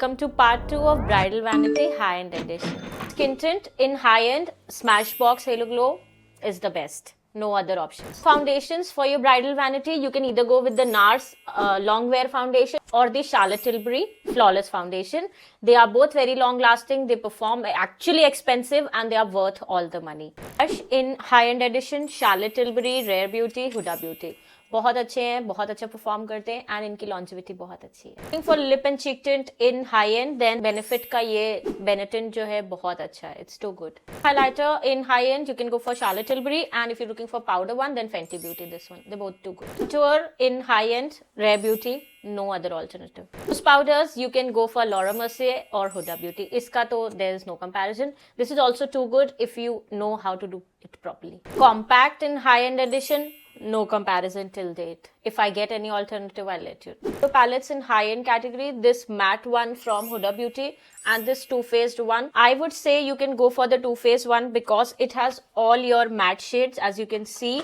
Come to part 2 of Bridal Vanity High-End Edition. Skin tint in high-end Smashbox Halo Glow is the best. No other options. Foundations for your bridal vanity, you can either go with the NARS long wear foundation or the Charlotte Tilbury Flawless Foundation. They are both very long lasting, they perform actually expensive and they are worth all the money. Blush in high-end edition, Charlotte Tilbury, Rare Beauty, Huda Beauty. बहुत अच्छे हैं, बहुत अच्छा perform करते हैं and इनकी longevity बहुत अच्छी है. Looking for lip and cheek tint in high end, then benefit का ये बेनेटिन जो है बहुत अच्छा है. It's too good. Highlighter in high end you can go for Charlotte Tilbury, and if you're looking for powder one, then Fenty Beauty. This one, they're both too good. Contour in high end, Rare Beauty. No other alternative. Those powders you can go for Laura Mercier or Huda Beauty. Iska to there is no comparison. This is also too good if you know how to do it properly. Compact in high end edition. No comparison till date. If I get any alternative, I'll let you know. So palettes in high-end category, this matte one from Huda Beauty and this Too Faced one. I would say you can go for the Too Faced one because it has all your matte shades, as you can see.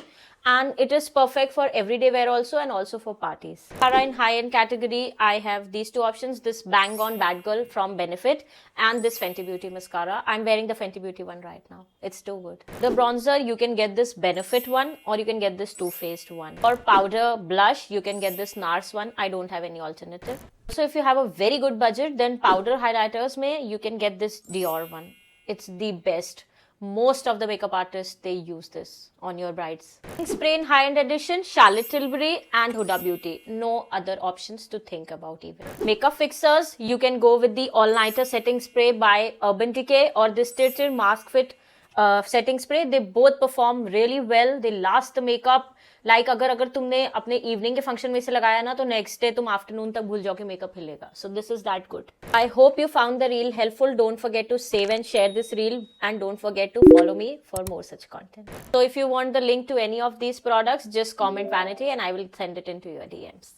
And it is perfect for everyday wear also and also for parties. Mascara in high-end category, I have these two options. This Bang On Bad Girl from Benefit and this Fenty Beauty mascara. I'm wearing the Fenty Beauty one right now. It's too good. The bronzer, you can get this Benefit one or you can get this Too Faced one. For powder blush, you can get this NARS one. I don't have any alternative. So if you have a very good budget, then powder highlighters mein, you can get this Dior one. It's the best. Most of the makeup artists, they use this on your brides. Spray in high-end edition, Charlotte Tilbury and Huda Beauty. No other options to think about even. Makeup fixers, you can go with the all-nighter setting spray by Urban Decay or this Tilted Mask Fit setting spray. They both perform really well. They last the makeup. Like अगर तुमने अपने evening के function में से लगाया ना तो next day तुम आफ्टरनून तक भूल जाओ कि makeup हिलेगा. So this is that good. I hope you found the reel helpful. Don't forget to save and share this reel and don't forget to follow me for more such content. So if you want the link to any of these products, just comment Vanity and I will send it into your DMs.